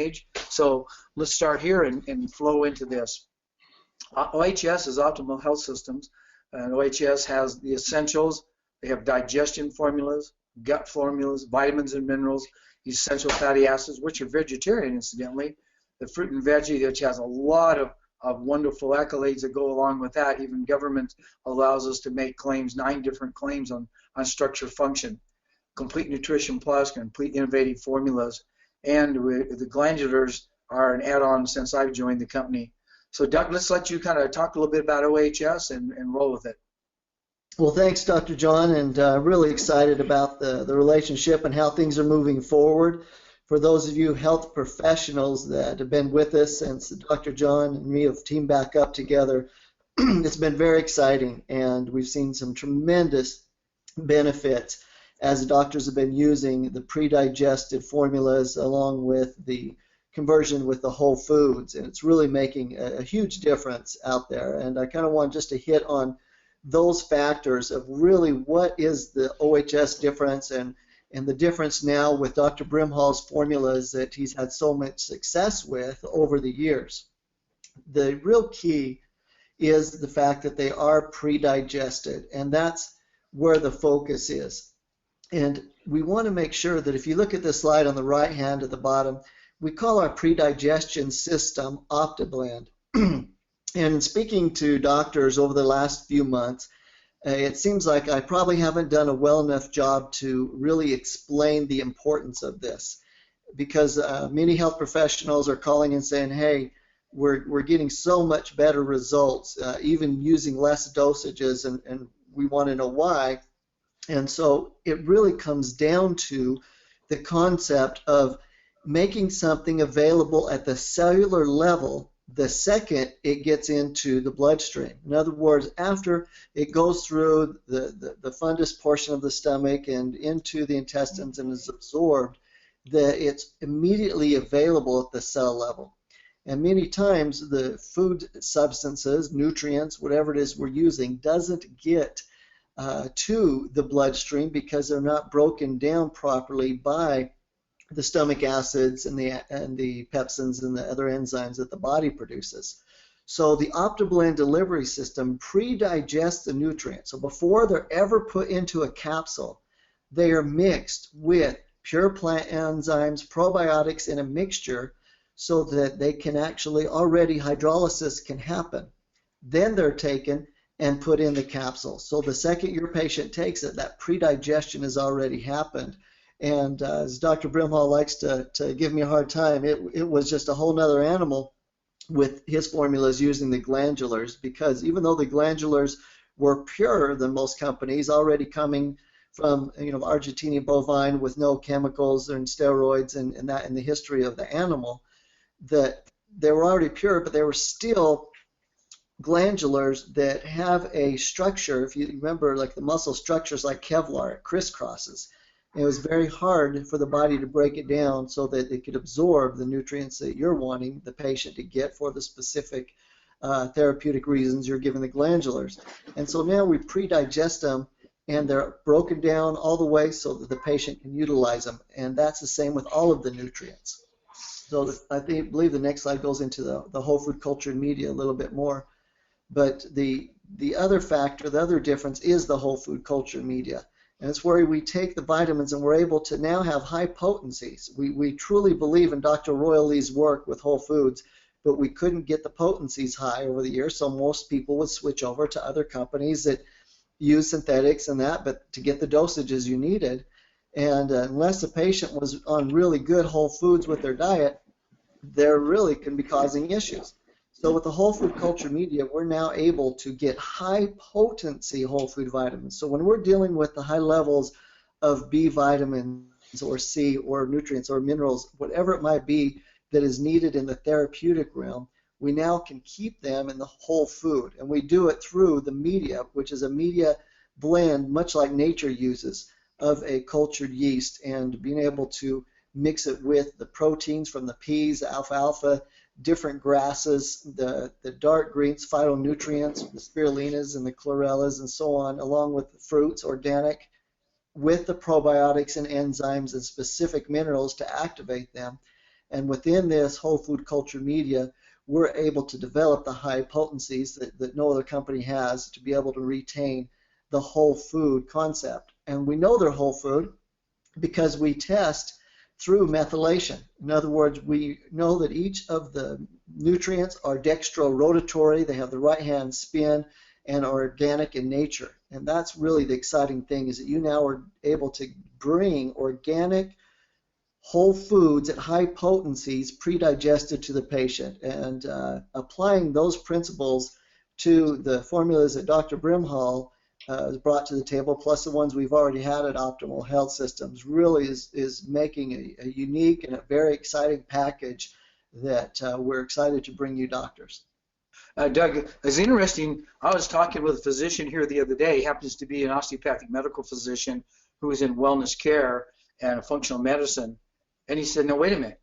age. So let's start here and flow into this. OHS is Optimal Health Systems, and OHS has the essentials. They have digestion formulas, gut formulas, vitamins and minerals, essential fatty acids, which are vegetarian, incidentally. The fruit and veggie, which has a lot of wonderful accolades that go along with that. Even government allows us to make claims, 9 different claims on structure function. Complete Nutrition Plus, complete innovative formulas, and the glandulars are an add-on since I've joined the company. So Doug, let's let you kind of talk a little bit about OHS and roll with it. Well, thanks, Dr. John, and really excited about the relationship and how things are moving forward. For those of you health professionals that have been with us since Dr. John and me have teamed back up together, it's been very exciting, and we've seen some tremendous benefits as the doctors have been using the pre-digested formulas along with the conversion with the whole foods, and it's really making a huge difference out there. And I kind of want just to hit on those factors of really what is the OHS difference and the difference now with Dr. Brimhall's formulas that he's had so much success with over the years. The real key is the fact that they are pre-digested, and that's where the focus is. And we want to make sure that if you look at the slide on the right hand at the bottom, we call our pre-digestion system OptiBlend. And speaking to doctors over the last few months, it seems like I probably haven't done a well enough job to really explain the importance of this, because many health professionals are calling and saying, hey, we're getting so much better results, even using less dosages, and we want to know why. And so it really comes down to the concept of making something available at the cellular level the second it gets into the bloodstream. In other words, after it goes through the fundus portion of the stomach and into the intestines and is absorbed, that it's immediately available at the cell level. And many times the food substances, nutrients, whatever it is we're using, doesn't get to the bloodstream because they're not broken down properly by the stomach acids and the pepsins and the other enzymes that the body produces. So the OptiBlend delivery system pre-digests the nutrients. So before they're ever put into a capsule, they are mixed with pure plant enzymes, probiotics in a mixture so that they can actually already hydrolysis can happen. Then they're taken and put in the capsule. So the second your patient takes it, that pre-digestion has already happened. And as Dr. Brimhall likes to give me a hard time, it was just a whole nother animal with his formulas using the glandulars, because even though the glandulars were purer than most companies, already coming from Argentinian bovine with no chemicals and steroids and that in the history of the animal, that they were already pure, but they were still glandulars that have a structure. If you remember, like the muscle structures like Kevlar, it crisscrosses. It was very hard for the body to break it down so that it could absorb the nutrients that you're wanting the patient to get for the specific therapeutic reasons you're giving the glandulars. And so now we pre-digest them, and they're broken down all the way so that the patient can utilize them. And that's the same with all of the nutrients. So I believe the next slide goes into the whole food culture media a little bit more. But the other factor, the other difference is the whole food culture media. And it's where we take the vitamins and we're able to now have high potencies. We truly believe in Dr. Royal Lee's work with whole foods, but we couldn't get the potencies high over the years, so most people would switch over to other companies that use synthetics and that, but to get the dosages you needed. And unless a patient was on really good whole foods with their diet, they really can be causing issues. So with the whole food culture media, we're now able to get high potency whole food vitamins. So when we're dealing with the high levels of B vitamins or C or nutrients or minerals, whatever it might be that is needed in the therapeutic realm, we now can keep them in the whole food. And we do it through the media, which is a media blend, much like nature uses, of a cultured yeast, and being able to mix it with the proteins from the peas, the alfalfa, different grasses, the dark greens, phytonutrients, the spirulinas and the chlorellas and so on, along with the fruits, organic, with the probiotics and enzymes and specific minerals to activate them. And within this whole food culture media, we're able to develop the high potencies that no other company has to be able to retain the whole food concept. And we know they're whole food because we test through methylation. In other words, we know that each of the nutrients are dextrorotatory, they have the right-hand spin, and are organic in nature. And that's really the exciting thing, is that you now are able to bring organic whole foods at high potencies pre-digested to the patient, and applying those principles to the formulas that Dr. Brimhall has brought to the table, plus the ones we've already had at Optimal Health Systems, really is making a unique and a very exciting package that we're excited to bring you doctors. Doug, it's interesting. I was talking with a physician here the other day. He happens to be an osteopathic medical physician who is in wellness care and functional medicine. And he said, no, wait a minute.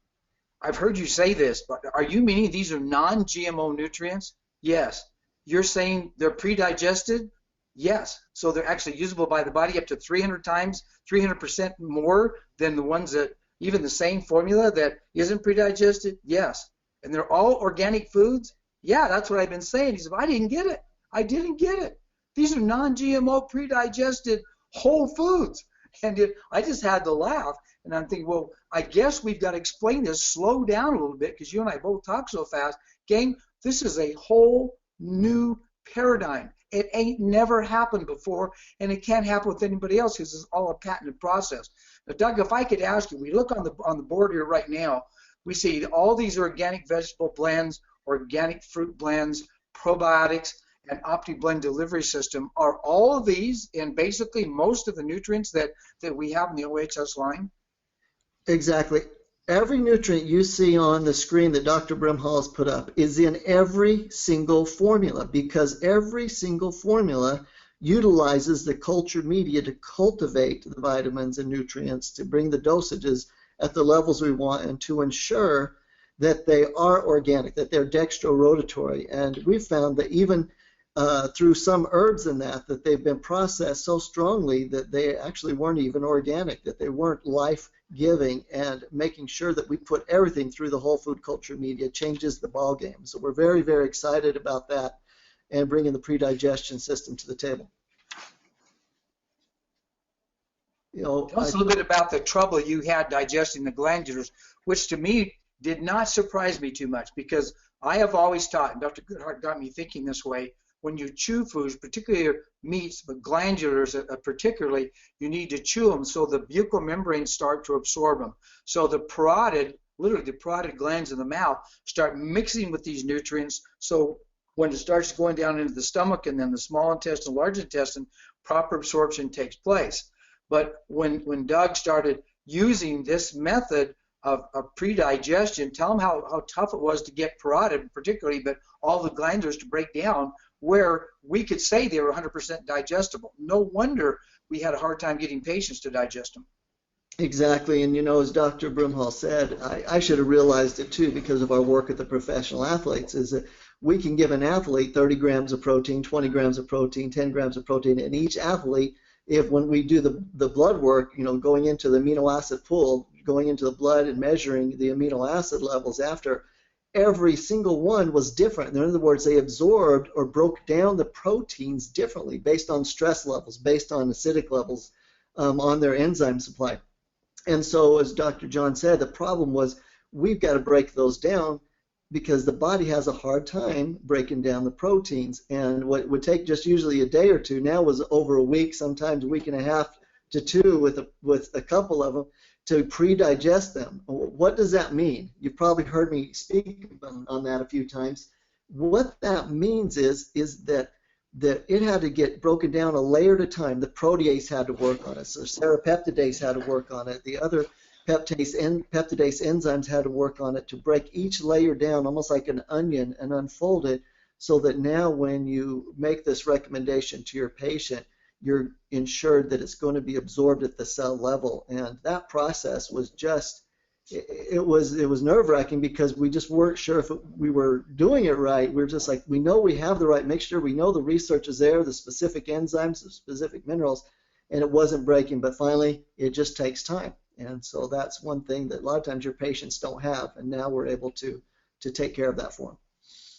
I've heard you say this, but are you meaning these are non-GMO nutrients? Yes. You're saying they're pre-digested? Yes. So they're actually usable by the body up to 300% more than the ones that, even the same formula that isn't pre-digested? Yes. And they're all organic foods? Yeah, that's what I've been saying. He said, I didn't get it. I didn't get it. These are non-GMO, pre-digested whole foods. And I just had to laugh. And I'm thinking, well, I guess we've got to explain this, slow down a little bit, because you and I both talk so fast. Gang, this is a whole new paradigm. It ain't never happened before, and it can't happen with anybody else because it's all a patented process. Now, Doug, if I could ask you, we look on the board here right now, we see all these organic vegetable blends, organic fruit blends, probiotics, and Opti blend delivery system. Are all of these in basically most of the nutrients that we have in the OHS line? Exactly. Every nutrient you see on the screen that Dr. Brimhall has put up is in every single formula, because every single formula utilizes the cultured media to cultivate the vitamins and nutrients, to bring the dosages at the levels we want, and to ensure that they are organic, that they're dextrorotatory. And we've found that even through some herbs in that they've been processed so strongly that they actually weren't even organic, that they weren't life-giving, and making sure that we put everything through the whole food culture media changes the ball game. So we're very, very excited about that and bringing the pre-digestion system to the table. Tell us a little bit about the trouble you had digesting the glandulars, which to me did not surprise me too much, because I have always taught, and Dr. Goodhart got me thinking this way, when you chew foods, particularly meats, but glandulars particularly, you need to chew them so the buccal membranes start to absorb them. So the literally the parotid glands in the mouth start mixing with these nutrients, so when it starts going down into the stomach and then the small intestine, large intestine, proper absorption takes place. But when Doug started using this method of pre-digestion, tell them how tough it was to get parotid particularly, but all the glandulars to break down, where we could say they were 100% digestible. No wonder we had a hard time getting patients to digest them. Exactly, and as Dr. Brimhall said, I should have realized it too because of our work with the professional athletes, is that we can give an athlete 30 grams of protein, 20 grams of protein, 10 grams of protein, and each athlete, when we do the blood work, going into the amino acid pool, going into the blood and measuring the amino acid levels after, every single one was different. In other words, they absorbed or broke down the proteins differently based on stress levels, based on acidic levels, on their enzyme supply. And so, as Dr. John said, the problem was we've got to break those down because the body has a hard time breaking down the proteins. And what would take just usually a day or two now was over a week, sometimes a week and a half to two with a couple of them, to pre-digest them. What does that mean? You've probably heard me speak on that a few times. What that means is that it had to get broken down a layer at a time. The protease had to work on it, so serrapeptidase had to work on it. The other peptidase enzymes had to work on it to break each layer down almost like an onion and unfold it, so that now when you make this recommendation to your patient, you're ensured that it's going to be absorbed at the cell level. And that process was just, it was nerve-wracking because we just weren't sure if we were doing it right. We were just like, we know we have the right mixture, we know the research is there, the specific enzymes, the specific minerals, and it wasn't breaking. But finally, it just takes time. And so that's one thing that a lot of times your patients don't have, and now we're able to take care of that for them.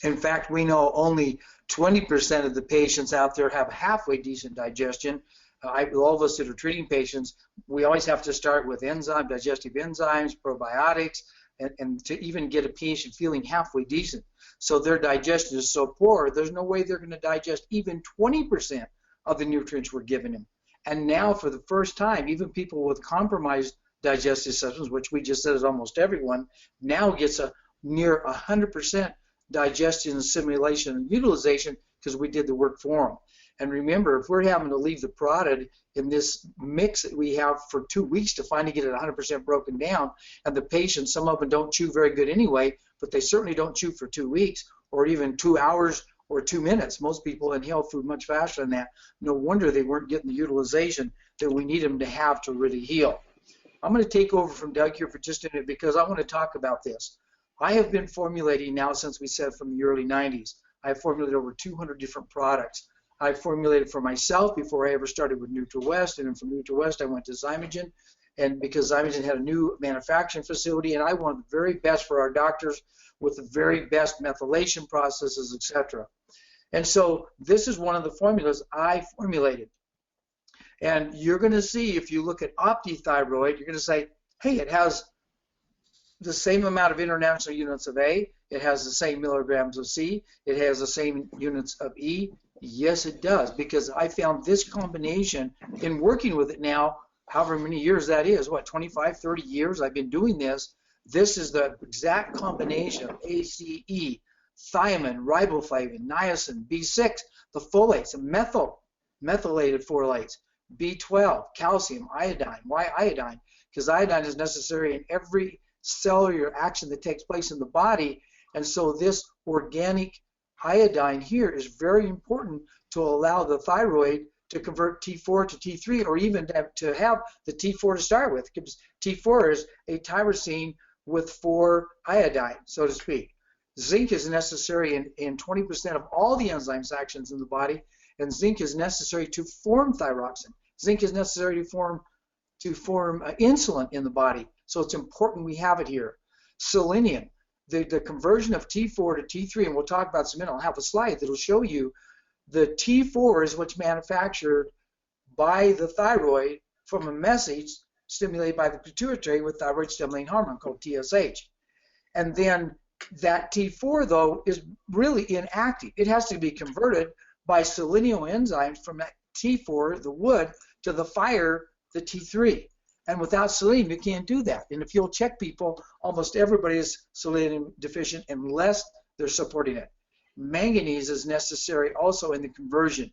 In fact, we know only 20% of the patients out there have halfway decent digestion. All of us that are treating patients, we always have to start with digestive enzymes, probiotics, and to even get a patient feeling halfway decent. So their digestion is so poor, there's no way they're going to digest even 20% of the nutrients we're giving them. And now for the first time, even people with compromised digestive systems, which we just said is almost everyone, now gets a near 100% digestion, assimilation, and utilization because we did the work for them. And remember, if we're having to leave the product in this mix that we have for 2 weeks to finally get it 100% broken down, and the patients, some of them don't chew very good anyway, but they certainly don't chew for 2 weeks or even 2 hours or 2 minutes. Most people inhale food much faster than that. No wonder they weren't getting the utilization that we need them to have to really heal. I'm going to take over from Doug here for just a minute because I want to talk about this. I have been formulating now since we said from the early 90s. I have formulated over 200 different products. I formulated for myself before I ever started with NutriWest, and then from NutriWest I went to Zymogen, and because Zymogen had a new manufacturing facility, and I wanted the very best for our doctors with the very best methylation processes, etc. And so this is one of the formulas I formulated. And you're going to see, if you look at Opti Thyroid, you're going to say, hey, it has the same amount of international units of A, it has the same milligrams of C, it has the same units of E. Yes, it does, because I found this combination in working with it now, however many years that is, what, 25, 30 years I've been doing this. This is the exact combination of ACE, thiamine, riboflavin, niacin, B6, the folates, and methylated folates, B12, calcium, iodine. Why iodine? Because iodine is necessary in every cellular action that takes place in the body, and so this organic iodine here is very important to allow the thyroid to convert T4 to T3, or even to have the T4 to start with, because T4 is a tyrosine with 4 iodine, so to speak. Zinc is necessary in 20% of all the enzymes actions in the body, and zinc is necessary to form thyroxine. Zinc is necessary to form insulin in the body, so it's important we have it here. Selenium, the conversion of T4 to T3, and we'll talk about this in a minute. I'll have a slide that will show you the T4 is what's manufactured by the thyroid from a message stimulated by the pituitary with thyroid stimulating hormone called TSH. And then that T4, though, is really inactive. It has to be converted by selenium enzymes from that T4, the wood, to the fire, the T3. And without selenium, you can't do that. And if you'll check people, almost everybody is selenium deficient unless they're supporting it. Manganese is necessary also in the conversion.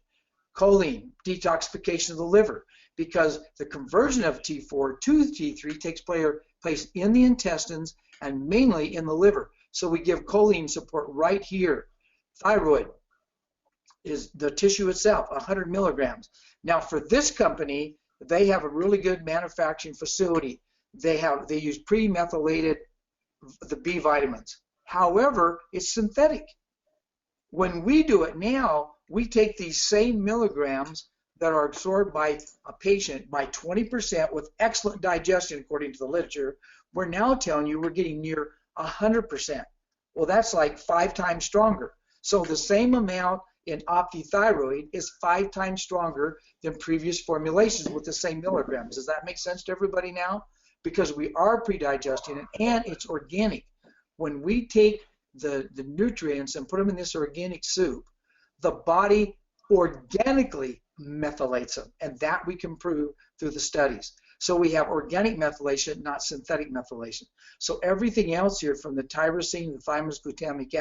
Choline, detoxification of the liver, because the conversion of T4 to T3 takes place in the intestines and mainly in the liver. So we give choline support right here. Thyroid is the tissue itself, 100 milligrams. Now for this company, they have a really good manufacturing facility. They use pre-methylated the B vitamins. However, it's synthetic. When we do it now, we take these same milligrams that are absorbed by a patient by 20% with excellent digestion, according to the literature. We're now telling you we're getting near 100%. Well, that's like 5 times stronger. So the same amount in Opti Thyroid is 5 times stronger than previous formulations with the same milligrams. Does that make sense to everybody now? Because we are pre-digesting it, and it's organic. When we take the nutrients and put them in this organic soup, the body organically methylates them, and that we can prove through the studies. So we have organic methylation, not synthetic methylation. So everything else here, from the tyrosine, the thymous, glutamic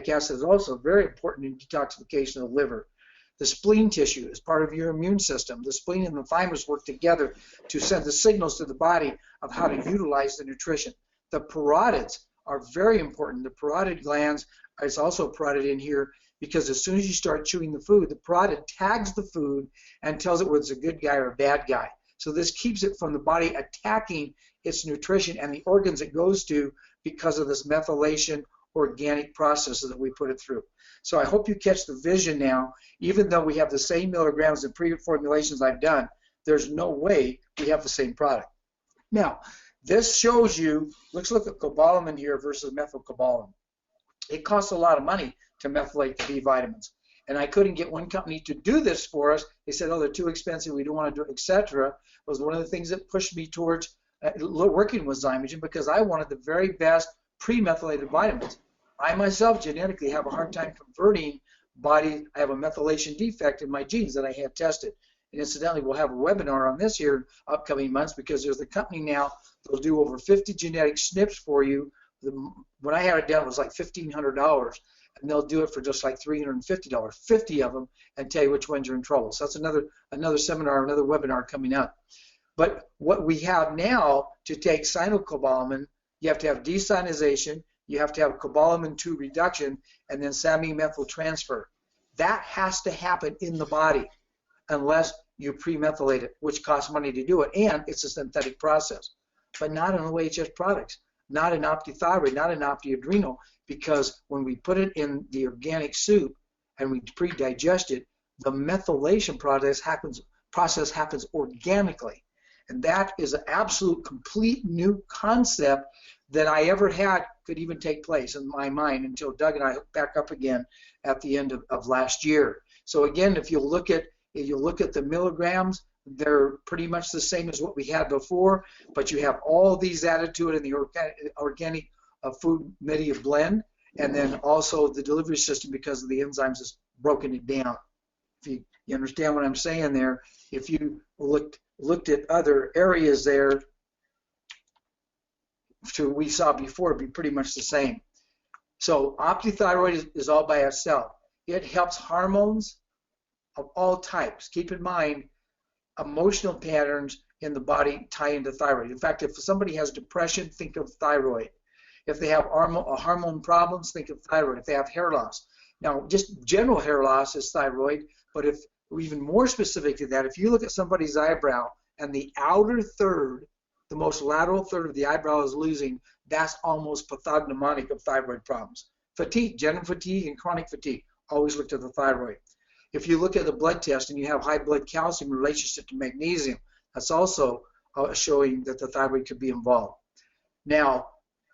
acid is also very important in detoxification of the liver. The spleen tissue is part of your immune system. The spleen and the thymus work together to send the signals to the body of how to utilize the nutrition. The parotid are very important. The parotid glands is also parotid in here, because as soon as you start chewing the food, the parotid tags the food and tells it whether it's a good guy or a bad guy. So this keeps it from the body attacking its nutrition and the organs it goes to because of this methylation organic processes that we put it through. So I hope you catch the vision now. Even though we have the same milligrams and pre-formulations I've done, there's no way we have the same product. Now, this shows you, let's look at cobalamin here versus methylcobalamin. It costs a lot of money to methylate the B vitamins. And I couldn't get one company to do this for us. They said, oh, they're too expensive, we don't want to do it, etc. It was one of the things that pushed me towards working with Zymogen, because I wanted the very best pre-methylated vitamins. I myself genetically have a hard time converting body. I have a methylation defect in my genes that I had tested. And incidentally, we'll have a webinar on this here in upcoming months, because there's a company now that'll do over 50 genetic SNPs for you. When I had it done, it was like $1,500, and they'll do it for just like $350, 50 of them, and tell you which ones are in trouble. So that's another seminar, another webinar coming up. But what we have now, to take cyanocobalamin, you have to have desynization, you have to have cobalamin 2 reduction, and then methyl transfer. That has to happen in the body unless you pre-methylate it, which costs money to do it, and it's a synthetic process. But not in OHS products, not in Opti Thyroid, not in Opti Adrenal, because when we put it in the organic soup and we pre-digest it, the methylation process happens organically. And that is an absolute complete new concept that I ever had could even take place in my mind until Doug and I hooked back up again at the end of last year. So again, if you look at the milligrams, they're pretty much the same as what we had before, but you have all these added to it in the organic food media blend, and then also the delivery system, because of the enzymes, has broken it down. If you understand what I'm saying there, if you looked at other areas there, we saw before, it'd be pretty much the same. So OptiThyroid is all by itself. It helps hormones of all types. Keep in mind, emotional patterns in the body tie into thyroid. In fact, if somebody has depression, think of thyroid. If they have hormone problems, think of thyroid. If they have hair loss. Now, just general hair loss is thyroid, but if even more specific to that, if you look at somebody's eyebrow and the outer third, the most lateral third of the eyebrow is losing, that's almost pathognomonic of thyroid problems. Fatigue, general fatigue and chronic fatigue, always look to the thyroid. If you look at the blood test and you have high blood calcium in relationship to magnesium, that's also showing that the thyroid could be involved. Now,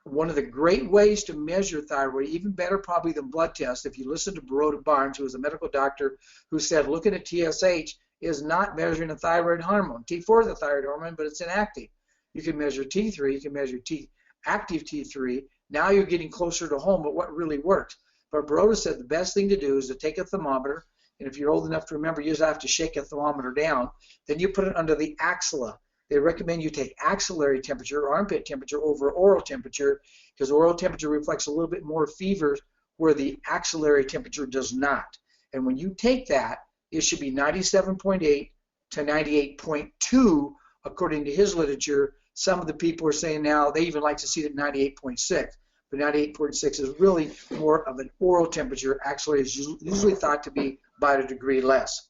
one of the great ways to measure thyroid, even better probably than blood tests, if you listen to Baroda Barnes, who was a medical doctor, who said looking at TSH is not measuring a thyroid hormone. T4 is a thyroid hormone, but it's inactive. You can measure T3, you can measure active T3. Now you're getting closer to home, but what really works? But Baroda said the best thing to do is to take a thermometer, and if you're old enough to remember, you just have to shake a thermometer down. Then you put it under the axilla. They recommend you take axillary temperature, armpit temperature, over oral temperature, because oral temperature reflects a little bit more fever where the axillary temperature does not. And when you take that, it should be 97.8 to 98.2, according to his literature. Some of the people are saying now they even like to see it at 98.6. But 98.6 is really more of an oral temperature. Axillary is usually thought to be about a degree less.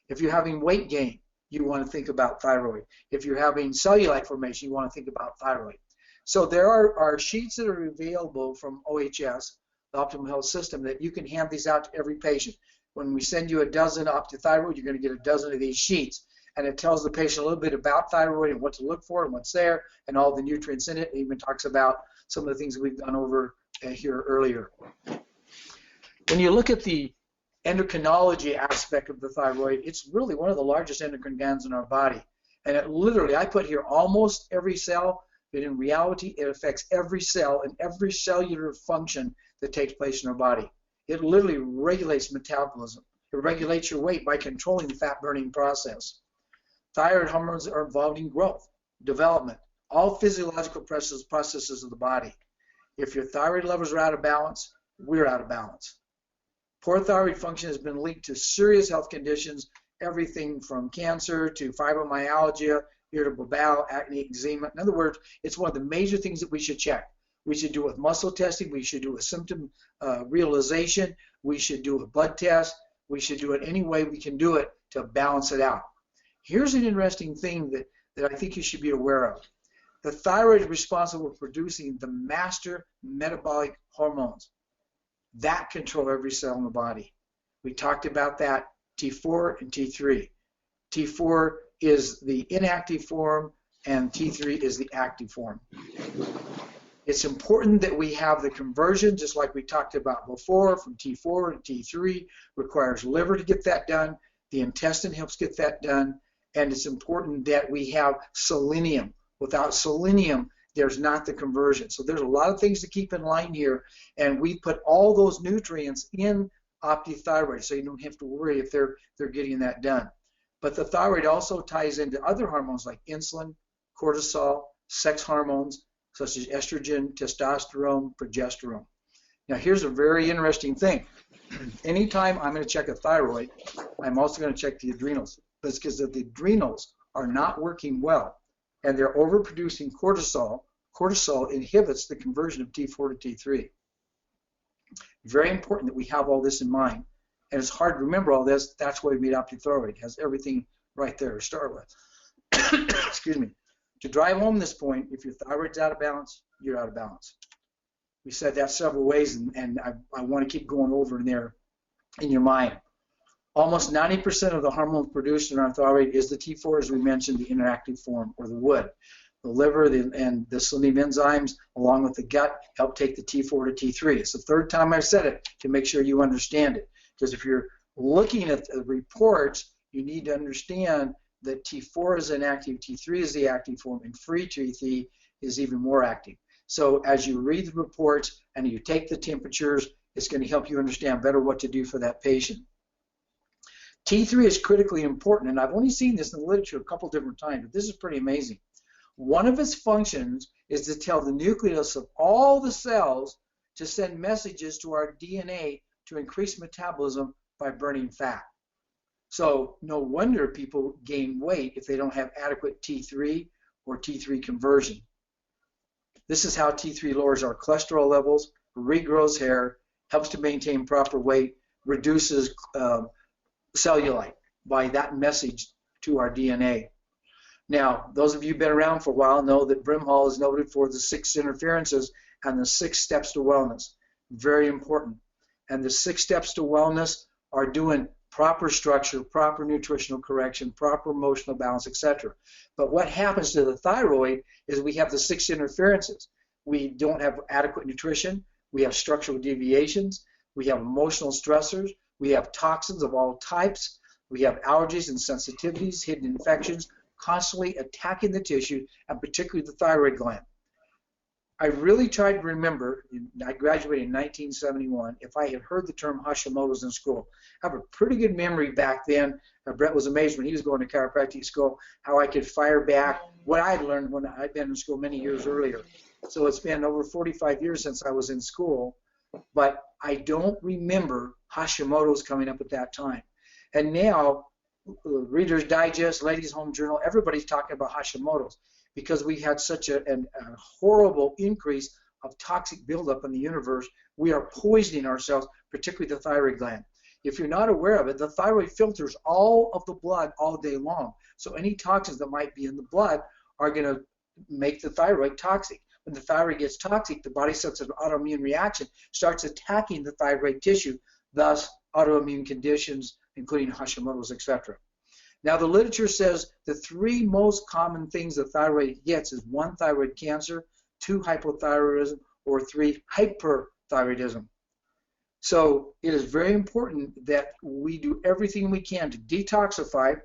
If you're having weight gain, you want to think about thyroid. If you're having cellulite formation, you want to think about thyroid. So there are sheets that are available from OHS, the Optimal Health System, that you can hand these out to every patient. When we send you a dozen OptiThyroid, you're going to get a dozen of these sheets. And it tells the patient a little bit about thyroid and what to look for and what's there and all the nutrients in it. It even talks about some of the things that we've gone over here earlier. When you look at the endocrinology aspect of the thyroid, it's really one of the largest endocrine glands in our body. And it literally, I put here almost every cell, but in reality, it affects every cell and every cellular function that takes place in our body. It literally regulates metabolism. It regulates your weight by controlling the fat-burning process. Thyroid hormones are involved in growth, development, all physiological processes of the body. If your thyroid levels are out of balance, we're out of balance. Poor thyroid function has been linked to serious health conditions, everything from cancer to fibromyalgia, irritable bowel, acne, eczema. In other words, it's one of the major things that we should check. We should do it with muscle testing. We should do a symptom realization. We should do a blood test. We should do it any way we can do it to balance it out. Here's an interesting thing that I think you should be aware of. The thyroid is responsible for producing the master metabolic hormones that control every cell in the body. We talked about that, T4 and T3. T4 is the inactive form. and T3 is the active form. It's important that we have the conversion, just like we talked about before, from T4 to T3. Requires liver to get that done. The intestine helps get that done. And it's important that we have selenium. Without selenium, there's not the conversion. So there's a lot of things to keep in line here. And we put all those nutrients in Opti Thyroid, so you don't have to worry if they're getting that done. But the thyroid also ties into other hormones like insulin, cortisol, sex hormones, such as estrogen, testosterone, progesterone. Now here's a very interesting thing. Anytime I'm going to check a thyroid, I'm also going to check the adrenals. That's because if the adrenals are not working well and they're overproducing cortisol, cortisol inhibits the conversion of T4 to T3. Very important that we have all this in mind. And it's hard to remember all this. That's why we made Opti Thyroid. It has everything right there to start with. Excuse me. To drive home this point, if your thyroid's out of balance, you're out of balance. We said that several ways, and I want to keep going over in there in your mind. Almost 90% of the hormones produced in our thyroid is the T4, as we mentioned, the interactive form, or the wood. The liver and the selenium enzymes, along with the gut, help take the T4 to T3. It's the third time I've said it to make sure you understand it. Because if you're looking at the reports, you need to understand that T4 is inactive, T3 is the active form, and free T3 is even more active. So as you read the reports and you take the temperatures, it's going to help you understand better what to do for that patient. T3 is critically important, and I've only seen this in the literature a couple different times, but this is pretty amazing. One of its functions is to tell the nucleus of all the cells to send messages to our DNA to increase metabolism by burning fat. So no wonder people gain weight if they don't have adequate T3 or T3 conversion. This is how T3 lowers our cholesterol levels, regrows hair, helps to maintain proper weight, reduces cellulite by that message to our DNA. Now, those of you who've been around for a while know that Brimhall is noted for the 6 interferences and the 6 steps to wellness. Very important. And the 6 steps to wellness are doing proper structure, proper nutritional correction, proper emotional balance, etc. But what happens to the thyroid is we have the 6 interferences. We don't have adequate nutrition. We have structural deviations. We have emotional stressors. We have toxins of all types. We have allergies and sensitivities, hidden infections, constantly attacking the tissue, and particularly the thyroid gland. I really tried to remember, I graduated in 1971, if I had heard the term Hashimoto's in school. I have a pretty good memory back then. Brett was amazed when he was going to chiropractic school, how I could fire back what I had learned when I'd been in school many years earlier. So it's been over 45 years since I was in school, but I don't remember Hashimoto's coming up at that time. And now, Reader's Digest, Ladies' Home Journal, everybody's talking about Hashimoto's because we had such a horrible increase of toxic buildup in the universe. We are poisoning ourselves, particularly the thyroid gland. If you're not aware of it, the thyroid filters all of the blood all day long. So any toxins that might be in the blood are going to make the thyroid toxic. When the thyroid gets toxic, the body starts an autoimmune reaction, starts attacking the thyroid tissue, thus autoimmune conditions, including Hashimoto's, etc. Now, the literature says the 3 most common things the thyroid gets is 1, thyroid cancer, 2, hypothyroidism, or 3, hyperthyroidism. So it is very important that we do everything we can to detoxify,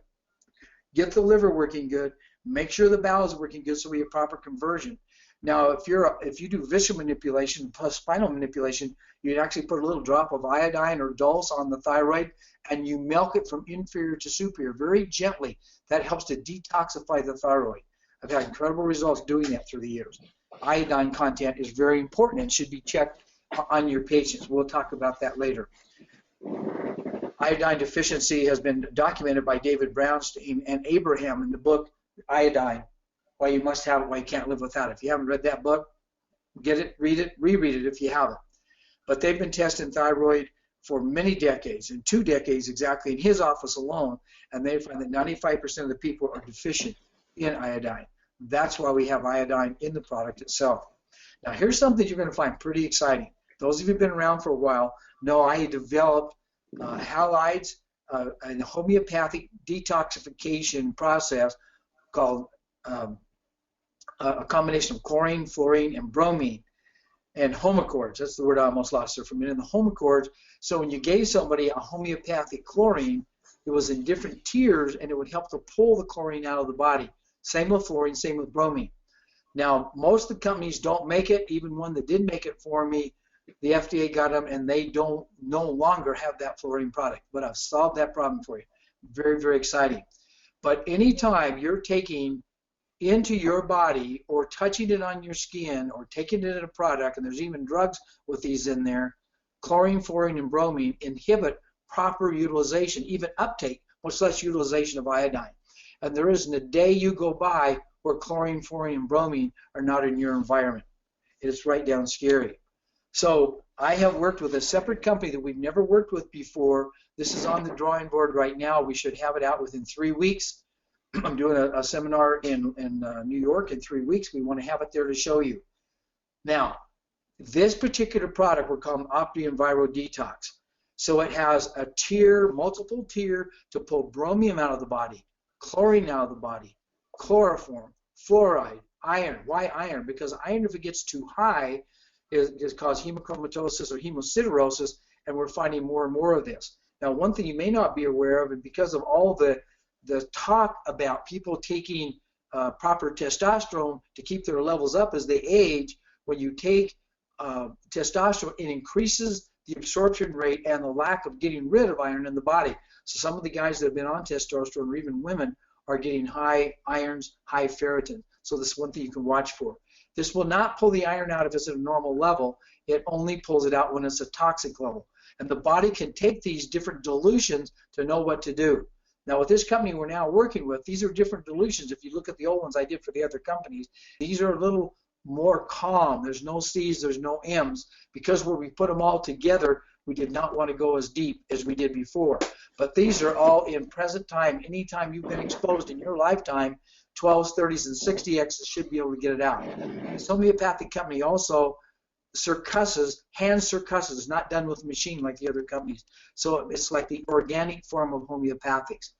get the liver working good, make sure the bowels are working good so we have proper conversion. Now, if you do visceral manipulation plus spinal manipulation, you'd actually put a little drop of iodine or dulse on the thyroid, and you milk it from inferior to superior very gently. That helps to detoxify the thyroid. I've had incredible results doing that through the years. Iodine content is very important and should be checked on your patients. We'll talk about that later. Iodine deficiency has been documented by David Brownstein and Abraham in the book Iodine, Why You Must Have It, Why You Can't Live Without It. If you haven't read that book, get it, read it, reread it if you haven't. But they've been testing thyroid for many decades, and 2 decades exactly in his office alone, and they find that 95% of the people are deficient in iodine. That's why we have iodine in the product itself. Now here's something you're going to find pretty exciting. Those of you who've been around for a while know I developed halides, a homeopathic detoxification process called a combination of chlorine, fluorine, and bromine. And homochords, that's the word I almost lost there for a minute. And the homochords, so when you gave somebody a homeopathic chlorine, it was in different tiers, and it would help to pull the chlorine out of the body. Same with fluorine, same with bromine. Now, most of the companies don't make it. Even one that did make it for me, the FDA got them, and they don't no longer have that fluorine product. But I've solved that problem for you. Very, very exciting. But anytime you're taking into your body or touching it on your skin or taking it in a product, and there's even drugs with these in there, chlorine, fluorine, and bromine inhibit proper utilization, even uptake, much less utilization of iodine. And there isn't a day you go by where chlorine, fluorine, and bromine are not in your environment. It's right down scary. So I have worked with a separate company that we've never worked with before. This is on the drawing board right now. We should have it out within 3 weeks. I'm doing a seminar in New York in 3 weeks. We want to have it there to show you. Now, this particular product we're calling Opti Enviro Detox. So it has a tier, multiple tier, to pull bromium out of the body, chlorine out of the body, chloroform, fluoride, iron. Why iron? Because iron, if it gets too high, is cause hemochromatosis or hemosiderosis, and we're finding more and more of this. Now, one thing you may not be aware of, and because of all the talk about people taking proper testosterone to keep their levels up as they age, when you take testosterone, it increases the absorption rate and the lack of getting rid of iron in the body. So some of the guys that have been on testosterone, or even women, are getting high irons, high ferritin. So this is one thing you can watch for. This will not pull the iron out if it's at a normal level. It only pulls it out when it's a toxic level. And the body can take these different dilutions to know what to do. Now, with this company we're now working with, these are different dilutions. If you look at the old ones I did for the other companies, these are a little more calm. There's no C's, there's no M's. Because where we put them all together, we did not want to go as deep as we did before. But these are all in present time. Anytime you've been exposed in your lifetime, 12s, 30s, and 60X should be able to get it out. This homeopathic company also circusses, hand circusses. It's not done with a machine like the other companies. So it's like the organic form of homeopathics.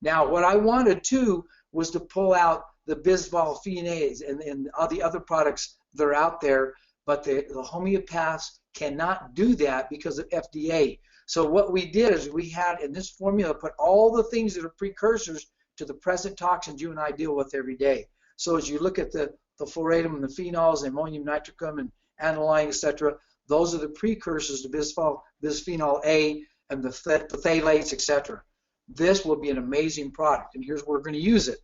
Now, what I wanted too was to pull out the bisphosphonate and all the other products that are out there, but the homeopaths cannot do that because of FDA. So what we did is we had in this formula put all the things that are precursors to the present toxins you and I deal with every day. So as you look at the fluoridum and the phenols, ammonium nitricum and aniline, etc., those are the precursors to bisphenol A and the phthalates, etc. This will be an amazing product, and here's where we're going to use it.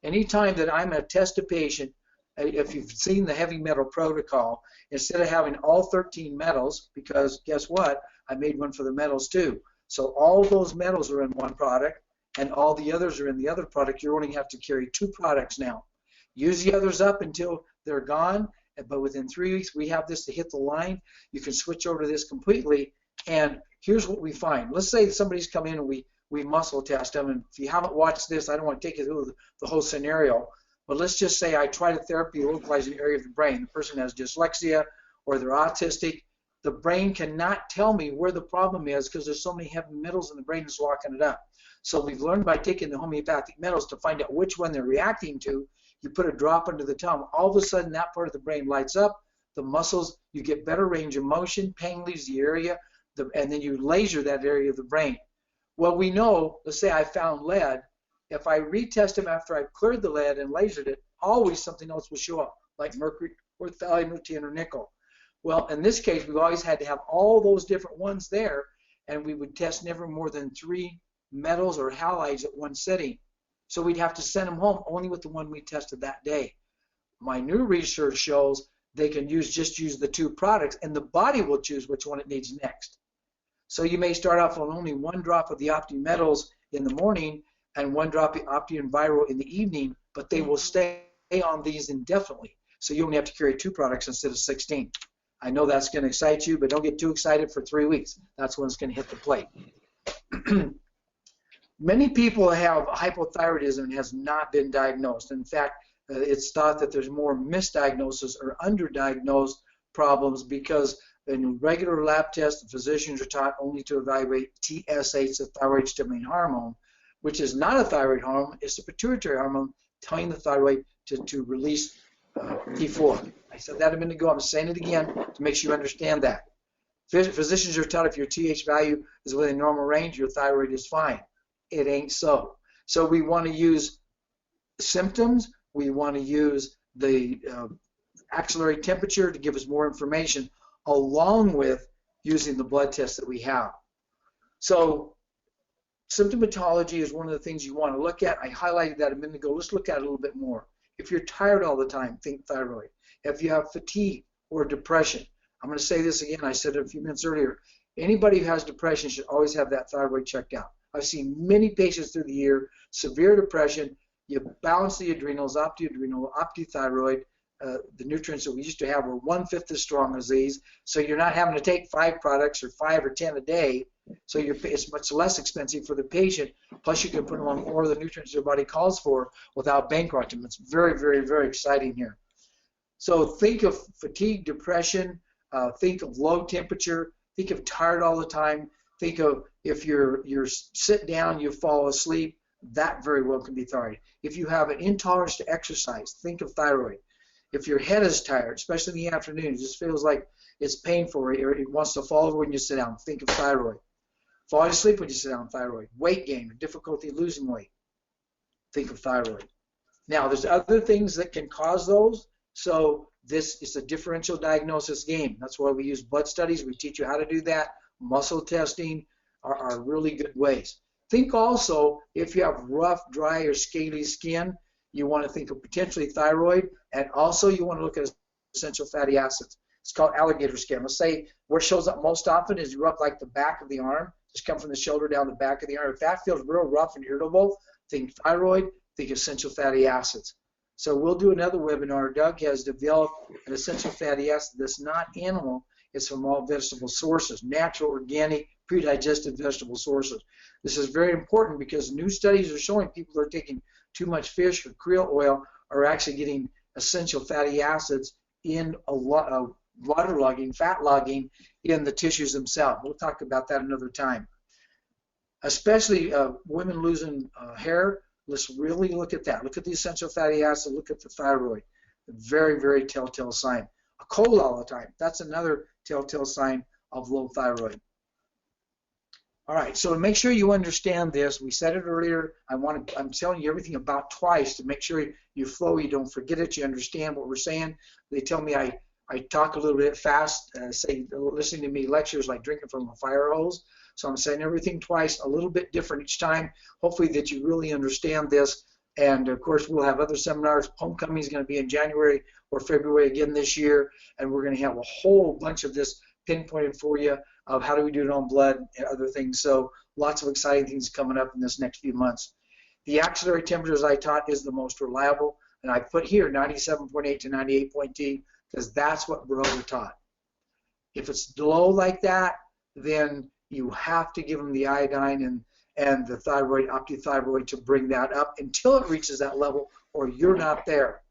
Anytime that I'm going to test a patient, if you've seen the heavy metal protocol, instead of having all 13 metals, because guess what? I made one for the metals too. So all those metals are in one product, and all the others are in the other product. You only have to carry 2 products now. Use the others up until they're gone, but within 3 weeks we have this to hit the line. You can switch over to this completely, and here's what we find. Let's say somebody's come in and we muscle test them, and if you haven't watched this, I don't want to take you through the whole scenario, but let's just say I try to therapy localize an area of the brain. The person has dyslexia or they're autistic. The brain cannot tell me where the problem is because there's so many heavy metals in the brain that's locking it up. So we've learned by taking the homeopathic metals to find out which one they're reacting to. You put a drop under the tongue, all of a sudden that part of the brain lights up, the muscles, you get better range of motion, pain leaves the area, and then you laser that area of the brain. Well, we know, let's say I found lead, if I retest them after I've cleared the lead and lasered it, always something else will show up, like mercury or thallium or tin or nickel. Well, in this case, we've always had to have all those different ones there, and we would test never more than 3 metals or halides at one setting. So we'd have to send them home only with the one we tested that day. My new research shows they can just use the 2 products, and the body will choose which one it needs next. So you may start off on only 1 drop of the Opti metals in the morning and 1 drop of Opti Enviro in the evening, but they will stay on these indefinitely. So you only have to carry 2 products instead of 16. I know that's going to excite you, but don't get too excited for 3 weeks. That's when it's going to hit the plate. Many people have hypothyroidism and has not been diagnosed. In fact, it's thought that there's more misdiagnosis or underdiagnosed problems because in regular lab tests, the physicians are taught only to evaluate TSH, the thyroid stimulating hormone, which is not a thyroid hormone. It's a pituitary hormone telling the thyroid to release T4. I said that a minute ago. I'm saying it again to make sure you understand that. Physicians are taught if your TH value is within normal range, your thyroid is fine. It ain't so. So we want to use symptoms. We want to use the axillary temperature to give us more information, along with using the blood tests that we have. So symptomatology is one of the things you want to look at. I highlighted that a minute ago. Let's look at it a little bit more. If you're tired all the time, think thyroid. If you have fatigue or depression, I'm going to say this again. I said it a few minutes earlier. Anybody who has depression should always have that thyroid checked out. I've seen many patients through the year, severe depression. You balance the adrenals, opti-adrenal, opti-thyroid. The nutrients that we used to have were 1/5 as strong as these. So you're not having to take 5 products or 5 or 10 a day. So it's much less expensive for the patient. Plus, you can put them on more of the nutrients your body calls for without bankrupting. It's very, very, very exciting here. So think of fatigue, depression. Think of low temperature. Think of tired all the time. Think of if you're sit down, you fall asleep. That very well can be thyroid. If you have an intolerance to exercise, think of thyroid. If your head is tired, especially in the afternoon, it just feels like it's painful or it wants to fall over when you sit down, think of thyroid. Falling asleep when you sit down, thyroid. Weight gain, difficulty losing weight, think of thyroid. Now, there's other things that can cause those. So this is a differential diagnosis game. That's why we use blood studies. We teach you how to do that. Muscle testing are really good ways. Think also, if you have rough, dry, or scaly skin, you want to think of potentially thyroid, and also you want to look at essential fatty acids. It's called alligator skin. Let's say where it shows up most often is rough like the back of the arm. Just come from the shoulder down the back of the arm. If that feels real rough and irritable, think thyroid, think essential fatty acids. So we'll do another webinar. Doug has developed an essential fatty acid that's not animal. It's from all vegetable sources, natural, organic, pre-digested vegetable sources. This is very important because new studies are showing people who are taking too much fish or krill oil are actually getting essential fatty acids in a lot of waterlogging, fat logging in the tissues themselves. We'll talk about that another time. Especially women losing hair, let's really look at that. Look at the essential fatty acid, look at the thyroid. Very, very telltale sign. A cold all the time, that's another telltale sign of low thyroid. All right, so to make sure you understand this, we said it earlier, I'm telling you everything about twice to make sure you flow, you don't forget it, you understand what we're saying. They tell me I talk a little bit fast, say listening to me lectures like drinking from a fire hose. So I'm saying everything twice, a little bit different each time, hopefully that you really understand this. And of course, we'll have other seminars. Homecoming is going to be in January or February again this year, and we're going to have a whole bunch of this pinpointed for you of how do we do it on blood and other things. So lots of exciting things coming up in this next few months. The axillary temperature, as I taught, is the most reliable, and I put here 97.8 to 98.2 because that's what Broder taught. If it's low like that, then you have to give them the iodine and the thyroid, opti-thyroid, to bring that up until it reaches that level, or you're not there.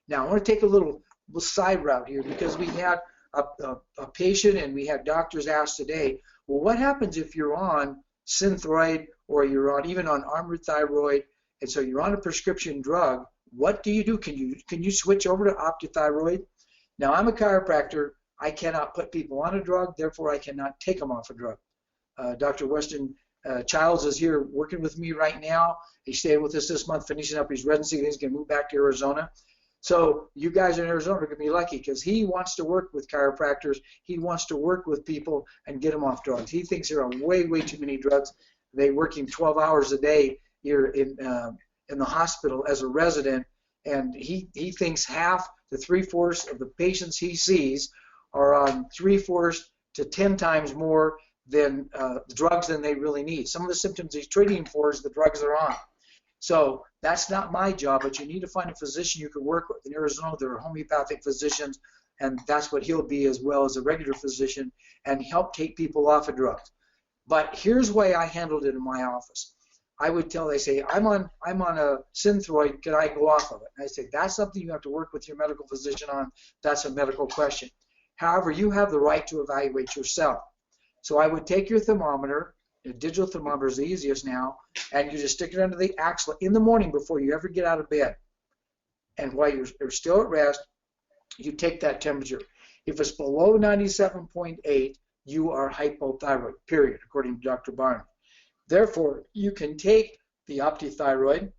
Now, I want to take a little side route here because we had a patient and we had doctors ask today, well, what happens if you're on Synthroid or you're on even on armored thyroid, and so you're on a prescription drug? What do you do? Can you switch over to opti-thyroid? Now, I'm a chiropractor. I cannot put people on a drug, therefore I cannot take them off a drug. Dr. Weston Childs is here working with me right now. He stayed with us this month, finishing up his residency, and he's going to move back to Arizona. So you guys in Arizona are going to be lucky because he wants to work with chiropractors. He wants to work with people and get them off drugs. He thinks there are way, way too many drugs. They work him 12 hours a day here in the hospital as a resident, and he thinks half to 3/4 of the patients he sees are on 3/4 to 10 times more than drugs than they really need. Some of the symptoms he's treating for is the drugs they're on. So that's not my job, but you need to find a physician you can work with. In Arizona, there are homeopathic physicians, and that's what he'll be as well as a regular physician, and help take people off of drugs. But here's the way I handled it in my office. I would they say, I'm on a Synthroid, can I go off of it? And I say, that's something you have to work with your medical physician on. That's a medical question. However, you have the right to evaluate yourself. So I would take your thermometer. A digital thermometer is the easiest now, and you just stick it under the axilla in the morning before you ever get out of bed. And while you're still at rest, you take that temperature. If it's below 97.8, you are hypothyroid, period, according to Dr. Barnes. Therefore, you can take the Opti Thyroid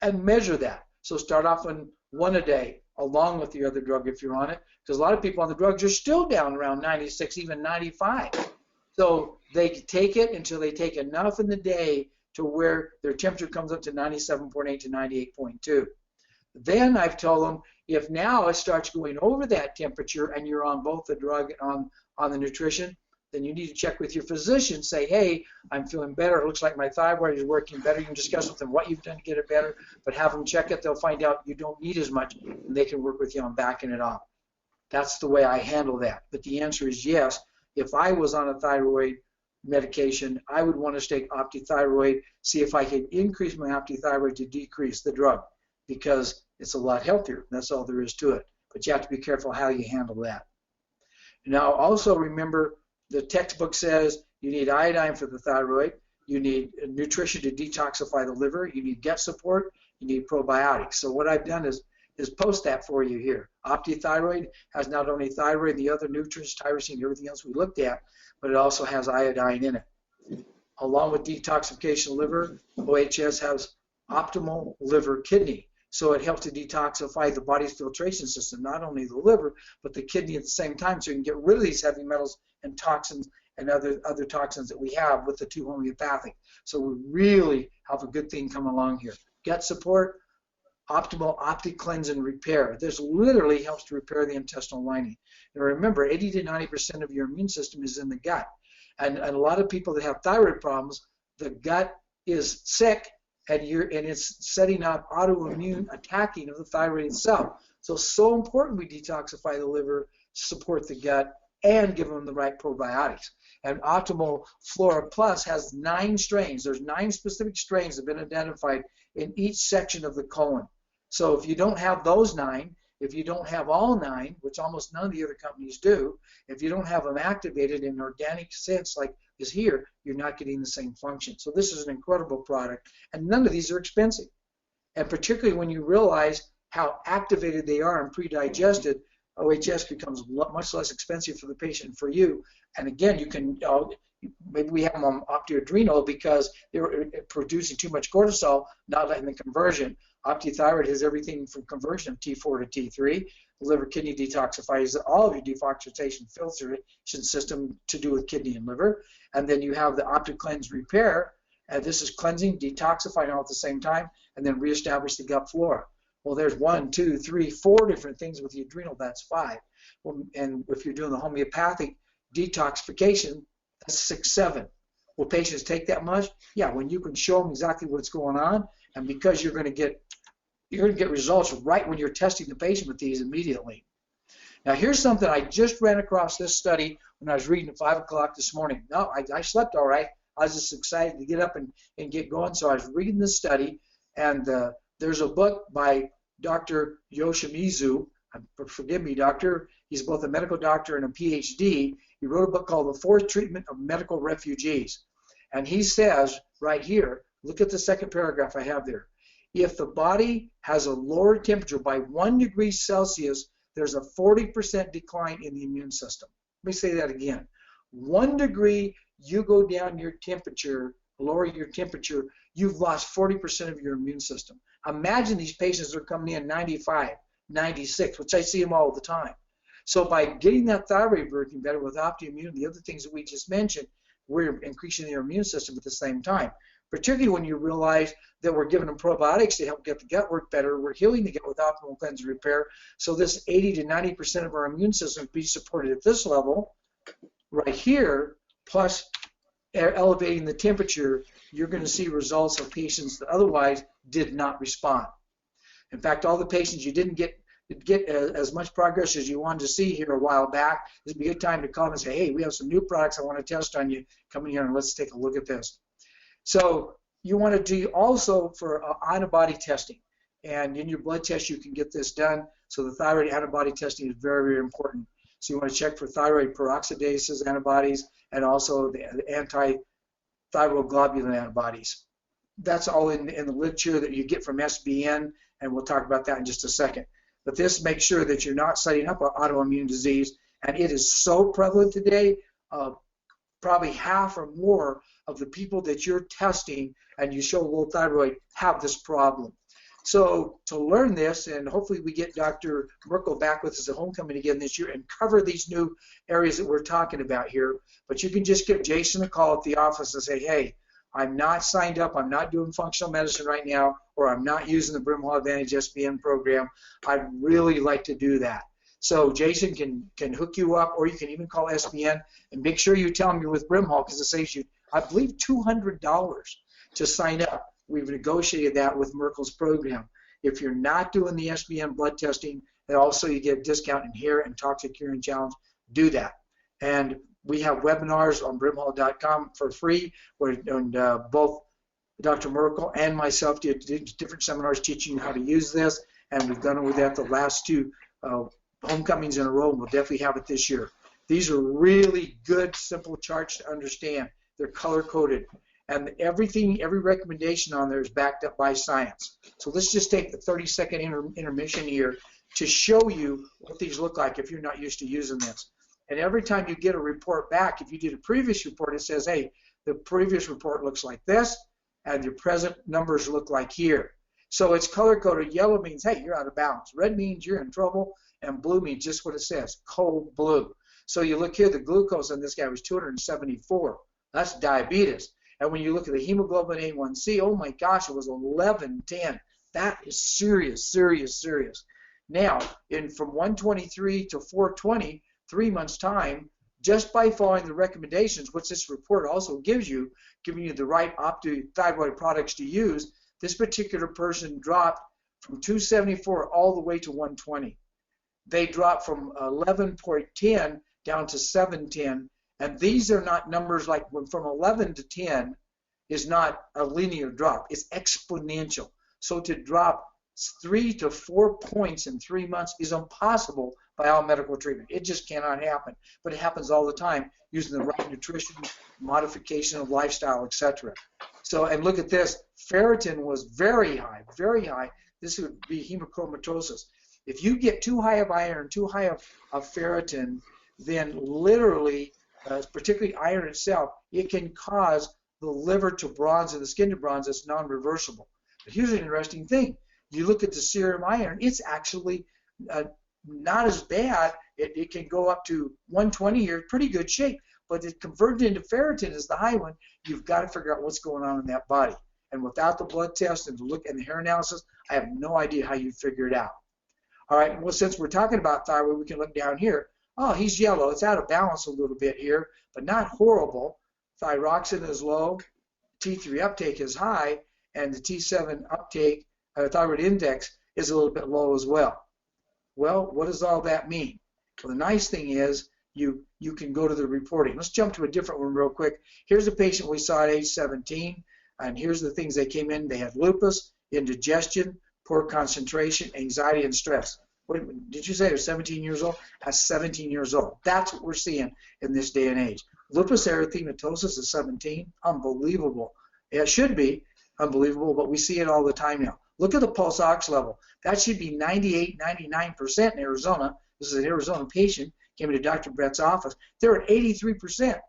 and measure that. So start off on one a day along with the other drug if you're on it, because a lot of people on the drugs are still down around 96, even 95. So they take it until they take enough in the day to where their temperature comes up to 97.8 to 98.2. Then I've told them, if now it starts going over that temperature and you're on both the drug and on the nutrition, then you need to check with your physician. Say, hey, I'm feeling better. It looks like my thyroid is working better. You can discuss with them what you've done to get it better, but have them check it. They'll find out you don't need as much, and they can work with you on backing it off. That's the way I handle that. But the answer is yes. If I was on a thyroid medication, I would want to take Opti Thyroid, see if I could increase my Opti Thyroid to decrease the drug, because it's a lot healthier. That's all there is to it. But you have to be careful how you handle that. Now, also remember, the textbook says you need iodine for the thyroid, you need nutrition to detoxify the liver, you need gut support, you need probiotics. So what I've done is post that for you here. Opti Thyroid has not only thyroid, the other nutrients, tyrosine, everything else we looked at, but it also has iodine in it. Along with detoxification liver, OHS has optimal liver kidney. So it helps to detoxify the body's filtration system, not only the liver, but the kidney at the same time, so you can get rid of these heavy metals and toxins and other toxins that we have with the two homeopathic. So we really have a good thing coming along here. Gut support, optimal Opti cleanse and repair. This literally helps to repair the intestinal lining. And remember, 80 to 90% of your immune system is in the gut. And a lot of people that have thyroid problems, the gut is sick, and it's setting up autoimmune attacking of the thyroid itself. So it's so important we detoxify the liver, support the gut, and give them the right probiotics. And Optimal Flora Plus has 9 strains. There's 9 specific strains that have been identified in each section of the colon. So if you don't have those 9, if you don't have all 9, which almost none of the other companies do, if you don't have them activated in an organic sense like is here, you're not getting the same function. So this is an incredible product, and none of these are expensive. And particularly when you realize how activated they are and pre-digested, OHS becomes much less expensive for the patient and for you. And again, you can, maybe we have them on Opti Adrenal because they're producing too much cortisol, not letting the conversion. Opti Thyroid has everything from conversion of T4 to T3. The liver kidney detoxifies all of your defoxation filtration system to do with kidney and liver. And then you have the Opti Cleanse Repair, and this is cleansing, detoxifying all at the same time, and then reestablish the gut flora. Well, there's 1, 2, 3, 4 different things with the adrenal. That's 5. Well, and if you're doing the homeopathic detoxification, that's 6, 7. Will patients take that much? Yeah, when you can show them exactly what's going on, and because you're going to get results right when you're testing the patient with these immediately. Now, here's something I just ran across this study when I was reading at 5 o'clock this morning. No, I slept all right. I was just excited to get up and get going, so I was reading this study, and there's a book by Dr. Yoshimizu. Forgive me, doctor. He's both a medical doctor and a PhD. He wrote a book called The Fourth Treatment of Medical Refugees. And he says right here, look at the second paragraph I have there. If the body has a lower temperature by 1 degree Celsius, there's a 40% decline in the immune system. Let me say that again. 1 degree, you go down your temperature, lower your temperature, you've lost 40% of your immune system. Imagine these patients are coming in 95, 96, which I see them all the time. So by getting that thyroid working better with OptiImmune, the other things that we just mentioned, we're increasing your immune system at the same time. Particularly when you realize that we're giving them probiotics to help get the gut work better, we're healing the gut with optimal cleanse and repair. So this 80 to 90% of our immune system be supported at this level, right here, plus elevating the temperature, you're going to see results of patients that otherwise did not respond. In fact, all the patients you didn't get as much progress as you wanted to see here a while back, this would be a good time to call and say, hey, we have some new products I want to test on you. Come in here and let's take a look at this. So you want to do also for antibody testing. And in your blood test, you can get this done. So the thyroid antibody testing is very, very important. So you want to check for thyroid peroxidases antibodies and also the anti-thyroid globulin antibodies. That's all in the literature that you get from SBN, and we'll talk about that in just a second. But this makes sure that you're not setting up an autoimmune disease, and it is so prevalent today. Probably half or more of the people that you're testing and you show low thyroid have this problem. So to learn this, and hopefully we get Dr. Merkel back with us at homecoming again this year and cover these new areas that we're talking about here. But you can just give Jason a call at the office and say, hey, I'm not signed up, I'm not doing functional medicine right now, or I'm not using the Brimhall Advantage SPN program. I'd really like to do that. So Jason can hook you up, or you can even call SPN and make sure you tell him you're with Brimhall, because it saves you, I believe, $200 to sign up. We've negotiated that with Merkel's program. If you're not doing the SPN blood testing, and also you get a discount in here and Toxic Urine Challenge, do that. And we have webinars on brimhall.com for free, where both Dr. Merkel and myself did different seminars teaching you how to use this, and we've done it with that the last two homecomings in a row, and we'll definitely have it this year. These are really good, simple charts to understand. They're color-coded, and everything, every recommendation on there is backed up by science. So let's just take the 30-second intermission here to show you what these look like if you're not used to using this. And every time you get a report back, if you did a previous report, it says, hey, the previous report looks like this, and your present numbers look like here. So it's color-coded. Yellow means, hey, you're out of balance. Red means you're in trouble, and blue means just what it says, cold blue. So you look here, the glucose on this guy was 274. That's diabetes. And when you look at the hemoglobin A1C, oh my gosh, it was 1110. That is serious, serious, serious. Now, from 123 to 420, 3 months' time, just by following the recommendations, which this report also gives you, giving you the right Opti thyroid products to use, this particular person dropped from 274 all the way to 120. They dropped from 11.10 down to 710, and these are not numbers like from 11 to 10 is not a linear drop. It's exponential. So to drop 3 to 4 points in 3 months is impossible by all medical treatment. It just cannot happen. But it happens all the time using the right nutrition, modification of lifestyle, etc. So, and look at this. Ferritin was very high, very high. This would be hemochromatosis. If you get too high of iron, too high of ferritin, then literally, particularly iron itself, it can cause the liver to bronze and the skin to bronze. It's non-reversible. But here's an interesting thing. You look at the serum iron, it's actually not as bad. It can go up to 120 here, pretty good shape. But it converted into ferritin is the high one. You've got to figure out what's going on in that body. And without the blood test and the look and the hair analysis, I have no idea how you figure it out. All right, well, since we're talking about thyroid, we can look down here. Oh, he's yellow. It's out of balance a little bit here, but not horrible. Thyroxine is low, T3 uptake is high, and the T7 uptake, thyroid index, is a little bit low as well. Well, what does all that mean? Well, the nice thing is you can go to the reporting. Let's jump to a different one real quick. Here's a patient we saw at age 17, and here's the things they came in. They had lupus, indigestion, poor concentration, anxiety, and stress. Did you say they're 17 years old? That's 17 years old. That's what we're seeing in this day and age. Lupus erythematosus is 17. Unbelievable. It should be unbelievable, but we see it all the time now. Look at the pulse ox level. That should be 98, 99% in Arizona. This is an Arizona patient. Came into Dr. Brett's office. They're at 83%.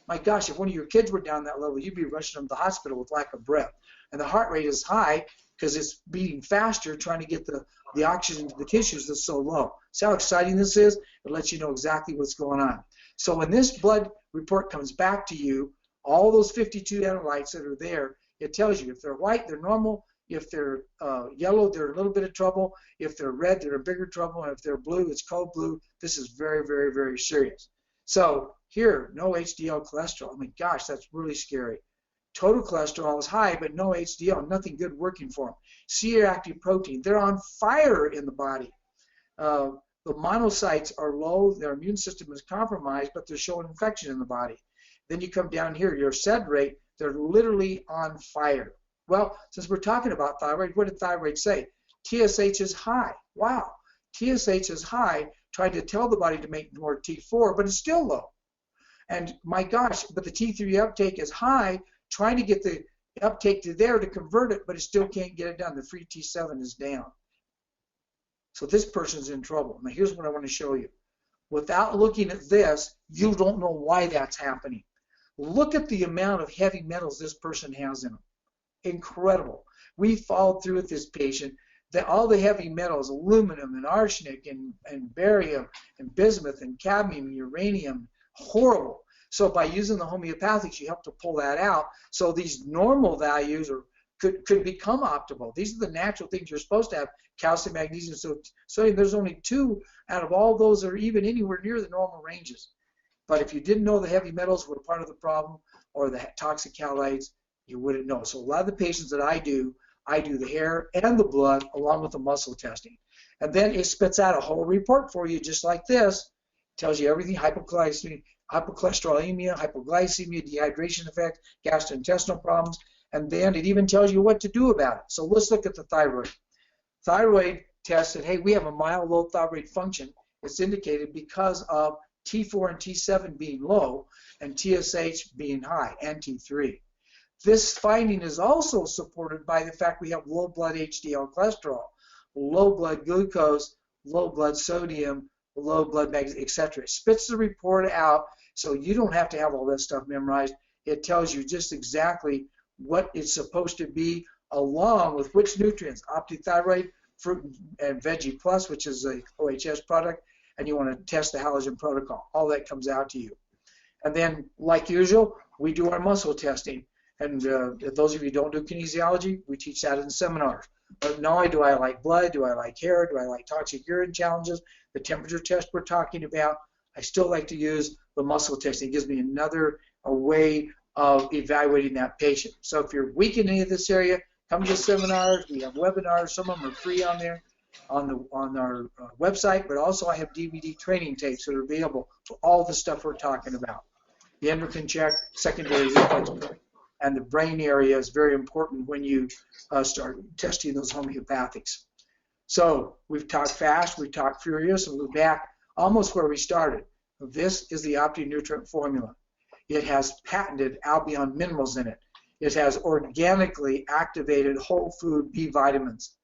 My gosh, if one of your kids were down that level, you'd be rushing them to the hospital with lack of breath. And the heart rate is high because it's beating faster, trying to get the oxygen to the tissues that's so low. See how exciting this is? It lets you know exactly what's going on. So when this blood report comes back to you, all those 52 analytes that are there, it tells you if they're white, they're normal. If they're yellow, they're in a little bit of trouble. If they're red, they're in bigger trouble. And if they're blue, it's cold blue. This is very, very, very serious. So here, no HDL cholesterol. Oh my gosh, that's really scary. Total cholesterol is high, but no HDL, nothing good working for them. C-reactive protein, they're on fire in the body. The monocytes are low, their immune system is compromised, but they're showing infection in the body. Then you come down here, your SED rate, they're literally on fire. Well, since we're talking about thyroid, what did thyroid say? TSH is high. Wow. TSH is high, trying to tell the body to make more T4, but it's still low. And my gosh, but the T3 uptake is high, trying to get the uptake to there to convert it, but it still can't get it done. The free T7 is down. So this person's in trouble. Now here's what I want to show you. Without looking at this, you don't know why that's happening. Look at the amount of heavy metals this person has in them. Incredible. We followed through with this patient that all the heavy metals, aluminum and arsenic and barium and bismuth and cadmium and uranium, horrible. So by using the homeopathics, you help to pull that out. So these normal values could become optimal. These are the natural things you're supposed to have: calcium, magnesium, sodium. There's only 2 out of all those that are even anywhere near the normal ranges. But if you didn't know the heavy metals were part of the problem or the toxic halides, you wouldn't know. So a lot of the patients that I do the hair and the blood along with the muscle testing. And then it spits out a whole report for you just like this. It tells you everything: hypocholesterolemia, hypoglycemia, dehydration effect, gastrointestinal problems, and then it even tells you what to do about it. So let's look at the thyroid. Thyroid tested, hey, we have a mild low thyroid function. It's indicated because of T4 and T7 being low and TSH being high, and T3. This finding is also supported by the fact we have low blood HDL cholesterol, low blood glucose, low blood sodium, low blood magnesium, etc. It spits the report out, so you don't have to have all that stuff memorized. It tells you just exactly what it's supposed to be, along with which nutrients: Opti Thyroid, Fruit and Veggie Plus, which is a OHS product, and you want to test the halogen protocol. All that comes out to you. And then, like usual, we do our muscle testing. And if those of you who don't do kinesiology, we teach that in seminars. But not only do I like blood, do I like hair, do I like toxic urine challenges, the temperature test we're talking about, I still like to use the muscle testing. It gives me another way of evaluating that patient. So if you're weak in any of this area, come to the seminars. We have webinars. Some of them are free on there on our website, but also I have DVD training tapes that are available for all the stuff we're talking about. The endocrine check, secondary reflex, and the brain area is very important when you start testing those homeopathics. So we've talked fast, we've talked furious, and we're back almost where we started. This is the Opti nutrient formula. It has patented Albion minerals in it. It has organically activated whole food B vitamins,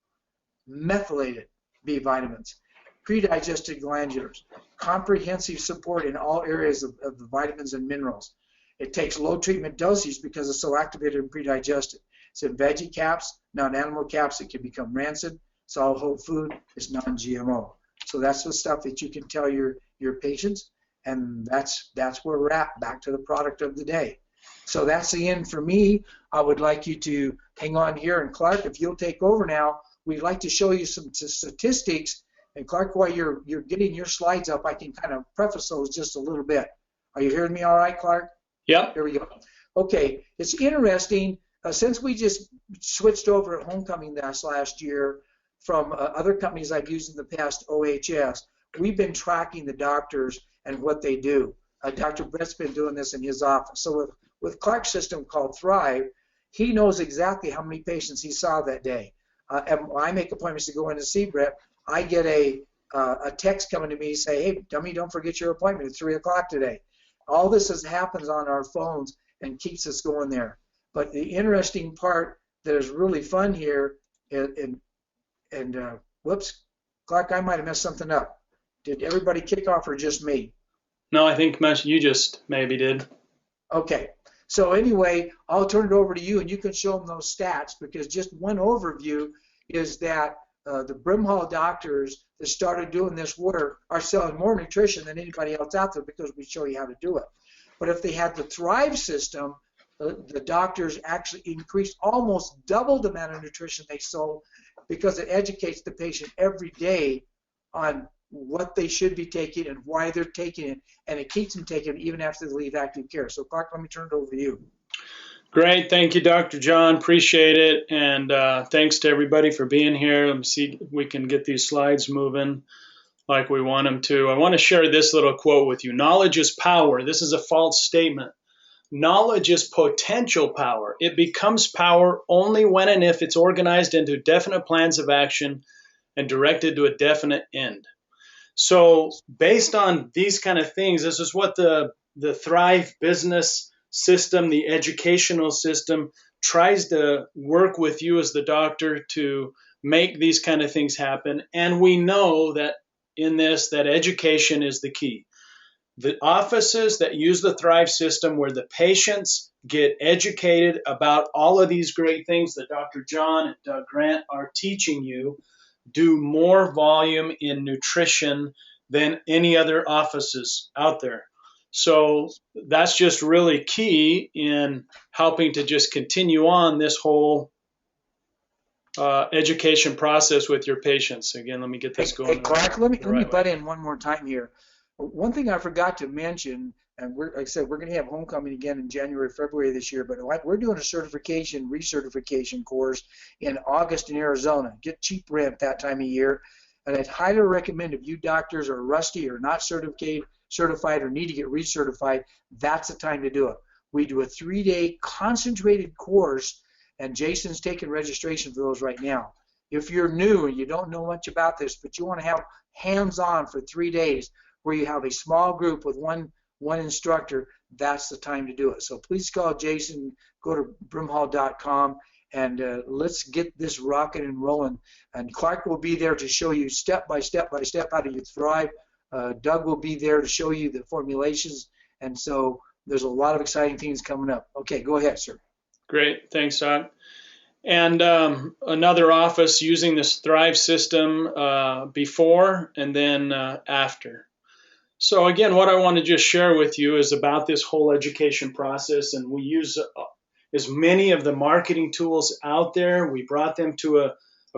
methylated B vitamins, predigested glandulars, comprehensive support in all areas of the vitamins and minerals. It takes low treatment dosage because it's so activated and predigested. It's in veggie caps, non-animal caps. It can become rancid. It's all whole food. It's non-GMO. So that's the stuff that you can tell your patients, and that's where we're at. Back to the product of the day. So that's the end for me. I would like you to hang on here, and Clark, if you'll take over now, we'd like to show you some statistics. And Clark, while you're getting your slides up, I can kind of preface those just a little bit. Are you hearing me all right, Clark? Yep. Here we go. Okay, it's interesting. Since we just switched over at Homecoming last year from other companies I've used in the past, OHS, we've been tracking the doctors and what they do. Dr. Brett's been doing this in his office. So with Clark's system called Thrive, he knows exactly how many patients he saw that day. And I make appointments to go in and see Brett. I get a text coming to me say, hey, dummy, don't forget your appointment. It's 3 o'clock today. All this happens on our phones and keeps us going there. But the interesting part that is really fun here, whoops, Clark, I might have messed something up. Did everybody kick off or just me? No, I think you just maybe did. Okay. So anyway, I'll turn it over to you, and you can show them those stats, because just one overview is that the Brimhall doctors that started doing this work are selling more nutrition than anybody else out there because we show you how to do it. But if they had the Thrive system, the doctors actually increased almost double the amount of nutrition they sold, because it educates the patient every day on what they should be taking and why they're taking it, and it keeps them taking it even after they leave active care. So Clark, let me turn it over to you. Great. Thank you, Dr. John. Appreciate it. And thanks to everybody for being here. Let me see if we can get these slides moving like we want them to. I want to share this little quote with you. Knowledge is power. This is a false statement. Knowledge is potential power. It becomes power only when and if it's organized into definite plans of action and directed to a definite end. So based on these kind of things, this is what the Thrive business system, the educational system, tries to work with you as the doctor to make these kind of things happen. And we know that in this, that education is the key. The offices that use the Thrive system, where the patients get educated about all of these great things that Dr. John and Doug Grant are teaching you, do more volume in nutrition than any other offices out there. So that's just really key in helping to just continue on this whole education process with your patients. Again, let me get this going. Hey, Clark, let me butt in one more time here. One thing I forgot to mention, and like I said, we're going to have homecoming again in January, February this year, but we're doing a certification, recertification course in August in Arizona. Get cheap rent that time of year. And I'd highly recommend, if you doctors are rusty or not certified or need to get recertified, that's the time to do it. We do a 3-day concentrated course, and Jason's taking registration for those right now. If you're new and you don't know much about this, but you want to have hands-on for 3 days where you have a small group with one instructor, that's the time to do it. So please call Jason, go to brimhall.com, and let's get this rocking and rolling. And Clark will be there to show you step by step how do you thrive. Doug will be there to show you the formulations. And so there's a lot of exciting things coming up. Okay, go ahead, sir. Great. Thanks, Doc. And another office using this Thrive system before and then after. So again, what I want to just share with you is about this whole education process, and we use as many of the marketing tools out there. We brought them to a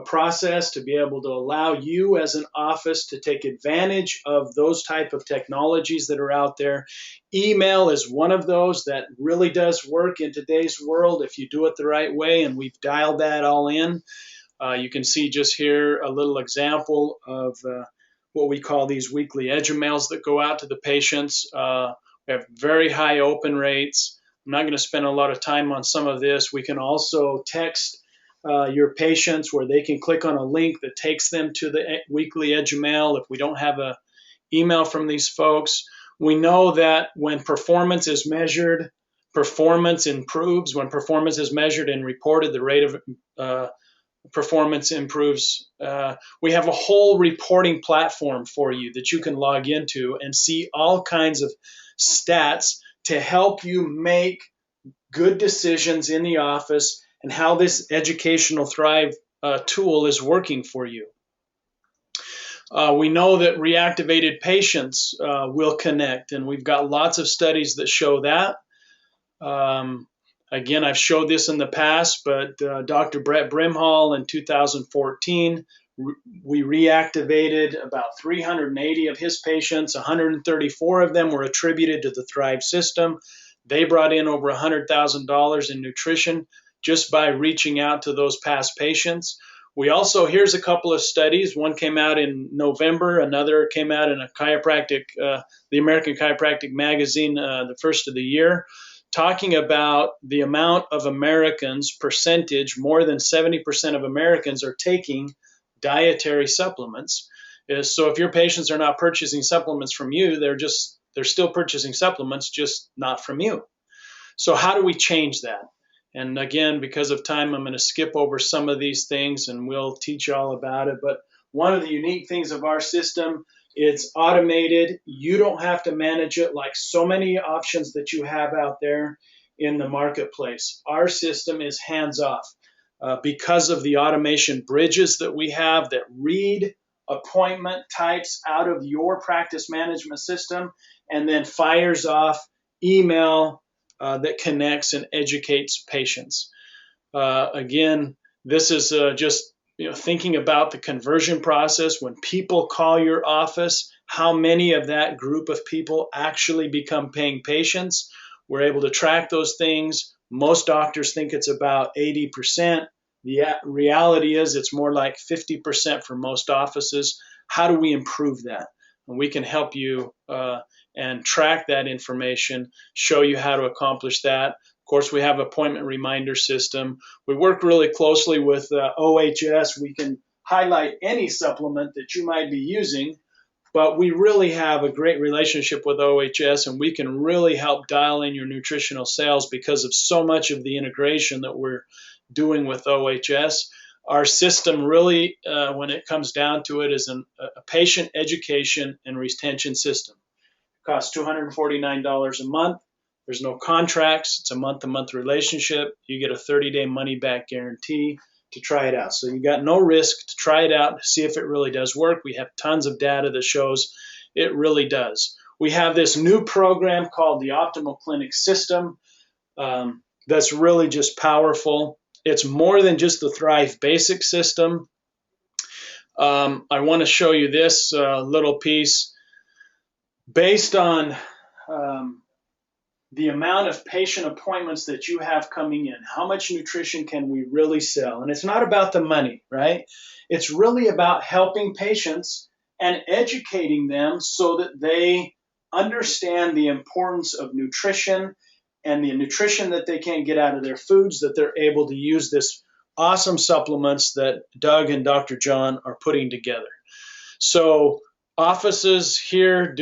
process to be able to allow you as an office to take advantage of those type of technologies that are out there. Email is one of those that really does work in today's world if you do it the right way, and we've dialed that all in. You can see just here a little example of what we call these weekly edumails that go out to the patients. We have very high open rates. I'm not going to spend a lot of time on some of this. We can also text your patients where they can click on a link that takes them to the weekly edumail if we don't have an email from these folks. We know that when performance is measured, performance improves. When performance is measured and reported, the rate of performance improves. We have a whole reporting platform for you that you can log into and see all kinds of stats to help you make good decisions in the office and how this educational Thrive tool is working for you. We know that reactivated patients will connect, and we've got lots of studies that show that. Again, I've showed this in the past, but Dr. Brett Brimhall in 2014, we reactivated about 380 of his patients. 134 of them were attributed to the Thrive system. They brought in over $100,000 in nutrition just by reaching out to those past patients. We also, here's a couple of studies. One came out in November, another came out in a chiropractic, the American Chiropractic Magazine, the first of the year, talking about the amount of Americans, percentage, more than 70% of Americans are taking dietary supplements. So if your patients are not purchasing supplements from you, they're still purchasing supplements, just not from you. So how do we change that? And again, because of time, I'm going to skip over some of these things and we'll teach you all about it. But one of the unique things of our system, it's automated. You don't have to manage it like so many options that you have out there in the marketplace. Our system is hands-off because of the automation bridges that we have that read appointment types out of your practice management system and then fires off email that connects and educates patients. Again, this is just thinking about the conversion process. When people call your office, how many of that group of people actually become paying patients? We're able to track those things. Most doctors think it's about 80%. The reality is it's more like 50% for most offices. How do we improve that? And we can help you and track that information, show you how to accomplish that. Of course, we have appointment reminder system. We work really closely with OHS. We can highlight any supplement that you might be using, but we really have a great relationship with OHS, and we can really help dial in your nutritional sales because of so much of the integration that we're doing with OHS. Our system really, when it comes down to it, is a patient education and retention system. It costs $249 a month. There's no contracts. It's a month-to-month relationship. You get a 30-day money-back guarantee to try it out. So you got no risk to try it out, to see if it really does work. We have tons of data that shows it really does. We have this new program called the Optimal Clinic System that's really just powerful. It's more than just the Thrive Basic system. I want to show you this little piece. Based on the amount of patient appointments that you have coming in, how much nutrition can we really sell? And it's not about the money, right? It's really about helping patients and educating them so that they understand the importance of nutrition and the nutrition that they can get out of their foods, that they're able to use this awesome supplements that Doug and Dr. John are putting together. So offices here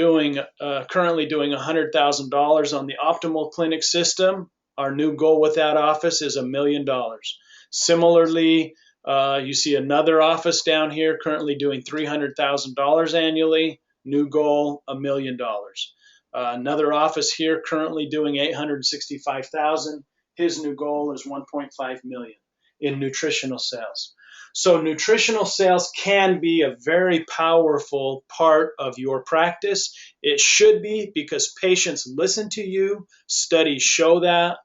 currently doing $100,000 on the Optimal Clinic system. Our new goal with that office is $1 million. Similarly, you see another office down here currently doing $300,000 annually. New goal, $1 million. Another office here currently doing $865,000. His new goal is $1.5 million in nutritional sales. So nutritional sales can be a very powerful part of your practice. It should be, because patients listen to you. Studies show that.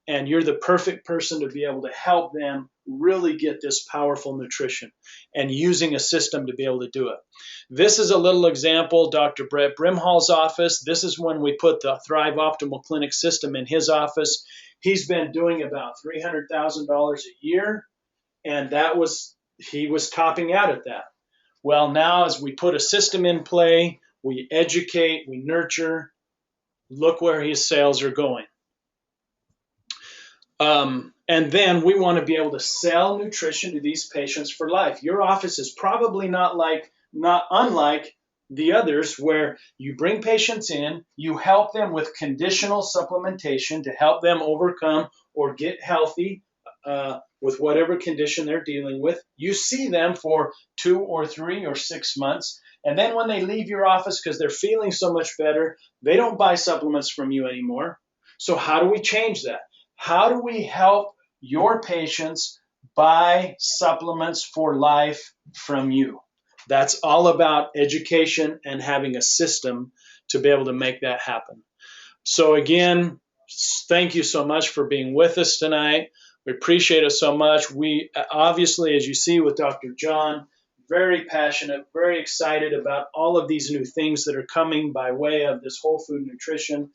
And you're the perfect person to be able to help them really get this powerful nutrition and using a system to be able to do it. This is a little example, Dr. Brett Brimhall's office. This is when we put the Thrive Optimal Clinic system in his office. He's been doing about $300,000 a year, and he was topping out at that. Well, now as we put a system in play, we educate, we nurture, look where his sales are going. And then we want to be able to sell nutrition to these patients for life. Your office is probably not unlike the others, where you bring patients in, you help them with conditional supplementation to help them overcome or get healthy with whatever condition they're dealing with. You see them for 2 or 3 or 6 months. And then when they leave your office because they're feeling so much better, they don't buy supplements from you anymore. So how do we change that? How do we help your patients buy supplements for life from you? That's all about education and having a system to be able to make that happen. So again, thank you so much for being with us tonight. We appreciate it so much. We obviously, as you see with Dr. John, very passionate, very excited about all of these new things that are coming by way of this whole food nutrition.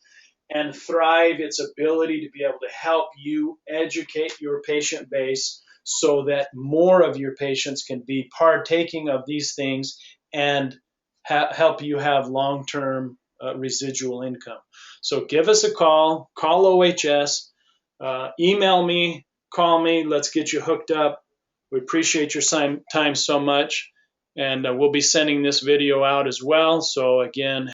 And Thrive, its ability to be able to help you educate your patient base so that more of your patients can be partaking of these things and help you have long-term residual income. So give us a call OHS, email me, call me, let's get you hooked up. We appreciate your time so much. And we'll be sending this video out as well. So again,